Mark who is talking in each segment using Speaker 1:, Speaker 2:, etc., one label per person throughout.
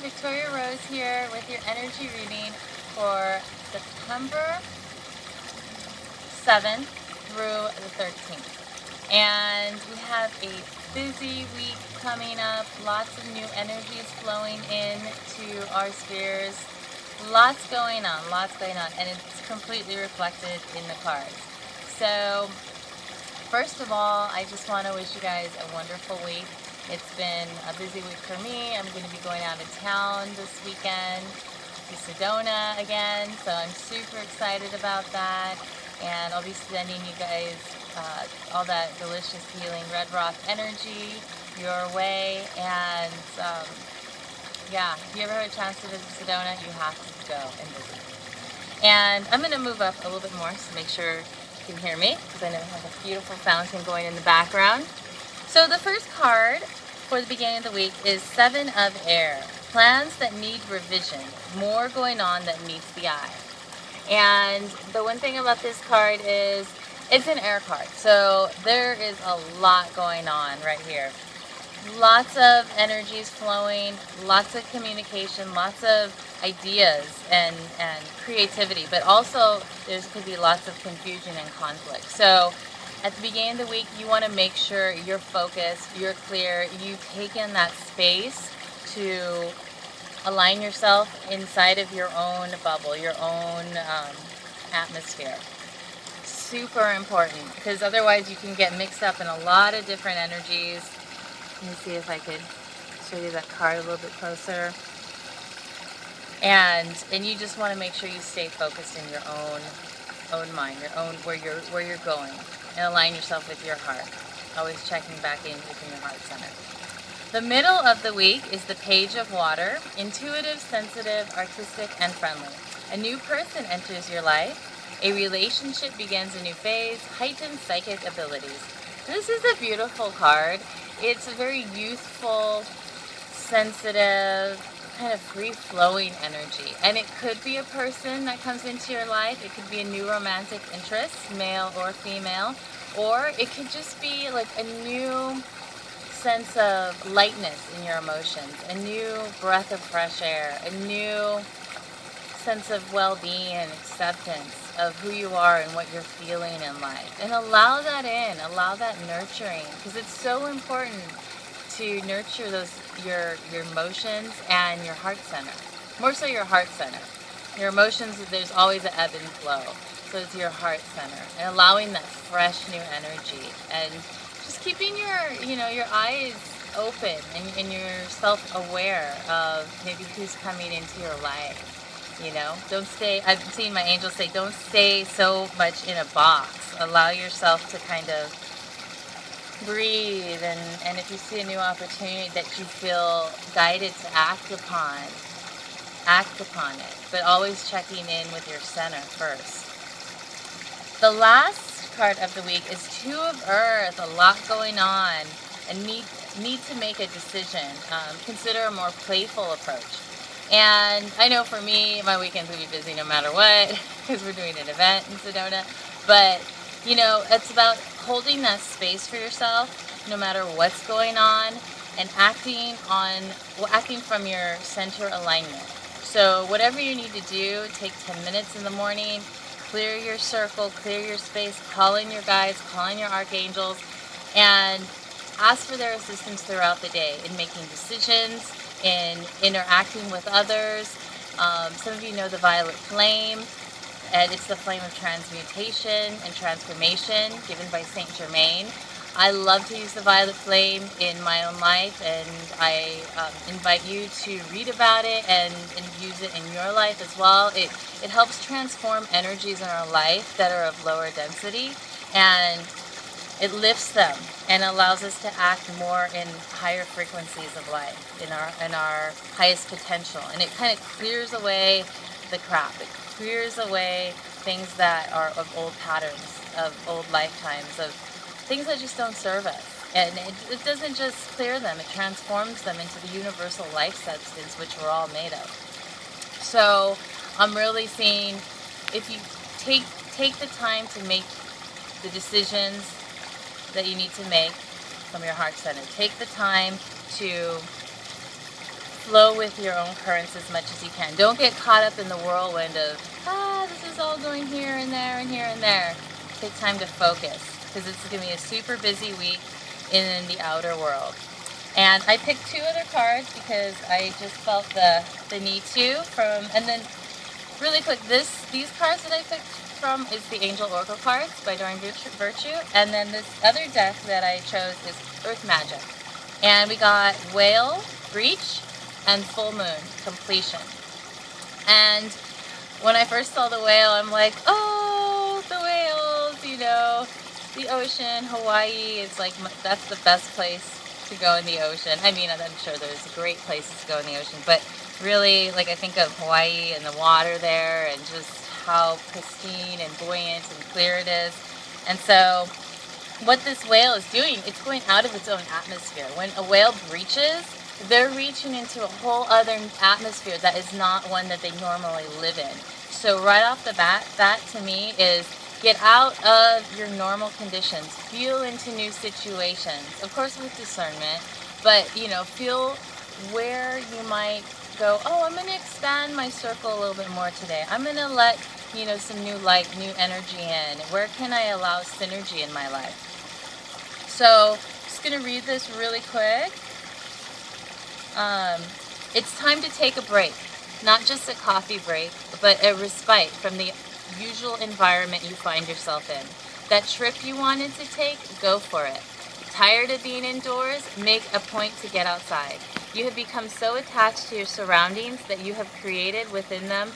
Speaker 1: Victoria Rose here with your energy reading for September 7th through the 13th. And we have a busy week coming up, lots of new energies flowing in to our spheres, lots going on, and it's completely reflected in the cards. So first of all, I just want to wish you guys a wonderful week. It's been a busy week for me. I'm going to be going out of town this weekend to Sedona again, so I'm super excited about that. And I'll be sending you guys all that delicious healing red rock energy your way. And yeah, if you ever have a chance to visit Sedona, you have to go and visit. And I'm going to move up a little bit more to make sure you can hear me, because I know I have a beautiful fountain going in the background. So the first card for the beginning of the week is Seven of Air. Plans that need revision. More going on that meets the eye. And the one thing about this card is it's an air card. So there is a lot going on right here. Lots of energies flowing, lots of communication, lots of ideas and creativity. But also there could be lots of confusion and conflict. So at the beginning of the week, you want to make sure you're focused, you're clear, you take in that space to align yourself inside of your own bubble, your own atmosphere. Super important, because otherwise you can get mixed up in a lot of different energies. Let me see if I could show you that card a little bit closer. And you just want to make sure you stay focused in your own mind, your own where you're going. And align yourself with your heart. Always checking back in within your heart center. The middle of the week is the Page of Water. Intuitive, sensitive, artistic, and friendly. A new person enters your life. A relationship begins a new phase. Heightened psychic abilities. This is a beautiful card. It's a very youthful, sensitive, kind of free-flowing energy. And it could be a person that comes into your life. It could be a new romantic interest, male or female. Or it could just be like a new sense of lightness in your emotions, a new breath of fresh air, a new sense of well-being and acceptance of who you are and what you're feeling in life. And allow that in, allow that nurturing, because it's so important to nurture your emotions and your heart center. More so your heart center. Your emotions, there's always an ebb and flow. So it's your heart center. And allowing that fresh new energy. And just keeping your eyes open and you're self-aware of maybe who's coming into your life. Don't stay, I've seen my angels say, don't stay so much in a box. Allow yourself to kind of breathe, and if you see a new opportunity that you feel guided to act upon it, but always checking in with your center first. The last card of the week is Two of Earth. A lot going on, and need to make a decision. Consider a more playful approach. And I know for me, my weekends will be busy no matter what, because we're doing an event in Sedona, but it's about holding that space for yourself no matter what's going on, and acting from your center alignment. So whatever you need to do, take 10 minutes in the morning, clear your circle, clear your space, call in your guides, call in your archangels, and ask for their assistance throughout the day in making decisions, in interacting with others. Some of you know the violet flame. And it's the flame of transmutation and transformation given by Saint Germain. I love to use the violet flame in my own life, and I invite you to read about it and use it in your life as well. It helps transform energies in our life that are of lower density, and it lifts them and allows us to act more in higher frequencies of life, in our highest potential. And it kind of clears away the crap. It clears away things that are of old patterns, of old lifetimes, of things that just don't serve us. And it doesn't just clear them, it transforms them into the universal life substance which we're all made of. So I'm really seeing, if you take the time to make the decisions that you need to make from your heart center, take the time to flow with your own currents as much as you can. Don't get caught up in the whirlwind of, this is all going here and there and here and there. Take time to focus, because it's going to be a super busy week in the outer world. And I picked 2 other cards because I just felt the need to. And then really quick, these cards that I picked from is the Angel Oracle cards by Doreen Virtue. And then this other deck that I chose is Earth Magic. And we got Whale, Breach, and Full Moon, Completion. And when I first saw the whale, I'm like, oh, the whales, you know, the ocean, Hawaii, it's like, that's the best place to go in the ocean. I mean, I'm sure there's great places to go in the ocean, but really, like, I think of Hawaii and the water there and just how pristine and buoyant and clear it is. And so what this whale is doing, it's going out of its own atmosphere. When a whale breaches, they're reaching into a whole other atmosphere that is not one that they normally live in. So right off the bat, that to me is get out of your normal conditions, feel into new situations, of course with discernment, but you know, feel where you might go, oh, I'm going to expand my circle a little bit more today. I'm going to let, you know, some new light, new energy in. Where can I allow synergy in my life? So, just going to read this really quick. It's time to take a break, not just a coffee break, but a respite from the usual environment you find yourself in. That trip you wanted to take, go for it. Tired of being indoors? Make a point to get outside. You have become so attached to your surroundings that you have created within them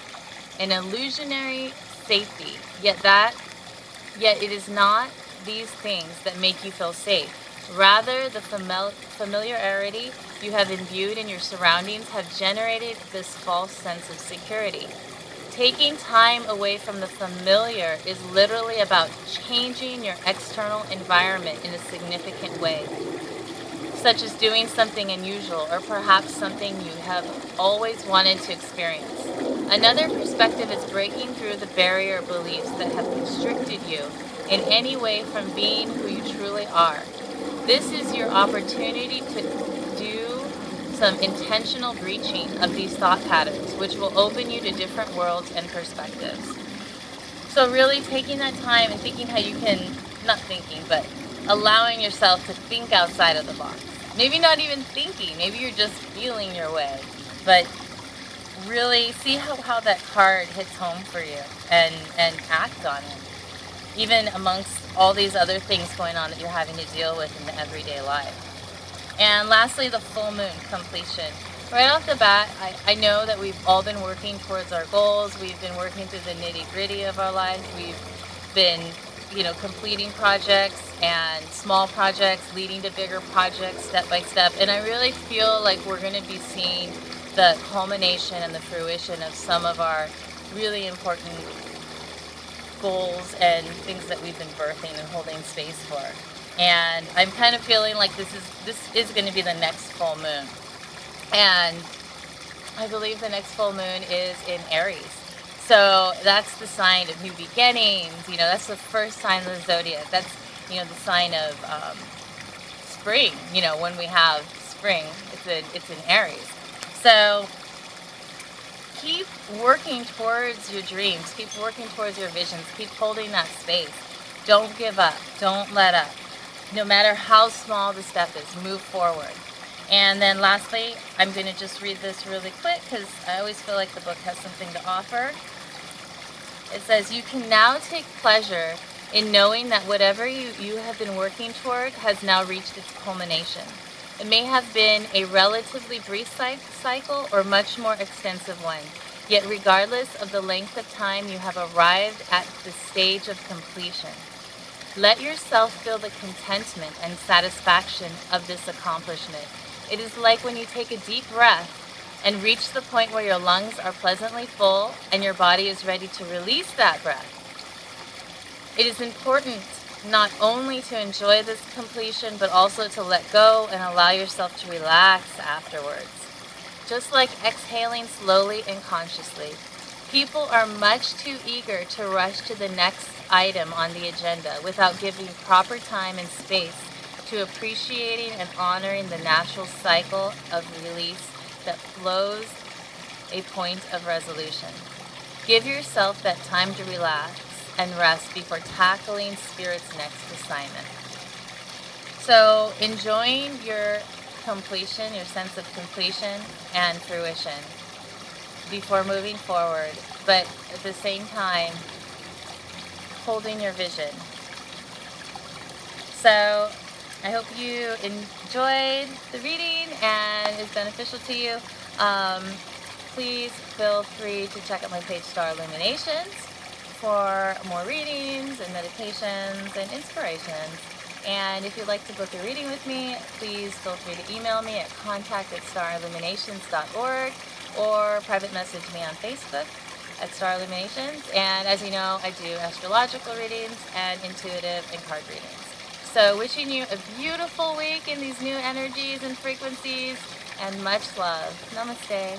Speaker 1: an illusionary safety. Yet it is not these things that make you feel safe. Rather, the familiarity you have imbued in your surroundings have generated this false sense of security. Taking time away from the familiar is literally about changing your external environment in a significant way, such as doing something unusual or perhaps something you have always wanted to experience. Another perspective is breaking through the barrier beliefs that have constricted you in any way from being who you truly are. This is your opportunity to do some intentional breaching of these thought patterns, which will open you to different worlds and perspectives. So really taking that time and thinking how you can, not thinking, but allowing yourself to think outside of the box. Maybe not even thinking, maybe you're just feeling your way, but really see how that card hits home for you and act on it, even amongst all these other things going on that you're having to deal with in the everyday life. And lastly, the full moon, completion. Right off the bat, I know that we've all been working towards our goals. We've been working through the nitty-gritty of our lives. We've been, you know, completing projects and small projects, leading to bigger projects step by step. And I really feel like we're going to be seeing the culmination and the fruition of some of our really important goals and things that we've been birthing and holding space for. And I'm kind of feeling like this is going to be the next full moon. And I believe the next full moon is in Aries. So that's the sign of new beginnings. You know, that's the first sign of the zodiac. That's, you know, the sign of spring. You know, when we have spring, it's in Aries. So keep working towards your dreams. Keep working towards your visions. Keep holding that space. Don't give up. Don't let up. No matter how small the step is, move forward. And then lastly, I'm going to just read this really quick because I always feel like the book has something to offer. It says, you can now take pleasure in knowing that whatever you have been working toward has now reached its culmination. It may have been a relatively brief cycle or much more extensive one. Yet regardless of the length of time, you have arrived at the stage of completion. Let yourself feel the contentment and satisfaction of this accomplishment. It is like when you take a deep breath and reach the point where your lungs are pleasantly full and your body is ready to release that breath. It is important not only to enjoy this completion, but also to let go and allow yourself to relax afterwards. Just like exhaling slowly and consciously, people are much too eager to rush to the next item on the agenda without giving proper time and space to appreciating and honoring the natural cycle of release that flows a point of resolution. Give yourself that time to relax and rest before tackling Spirit's next assignment. So enjoying your completion, your sense of completion and fruition before moving forward, but at the same time holding your vision. So I hope you enjoyed the reading and is beneficial to you. Please feel free to check out my page, Star Illuminations, for more readings and meditations and inspirations. And if you'd like to book a reading with me, please feel free to email me at contact@starilluminations.org or private message me on Facebook at Star Illuminations. And as you know, I do astrological readings and intuitive and card readings. So wishing you a beautiful week in these new energies and frequencies, and much love. Namaste.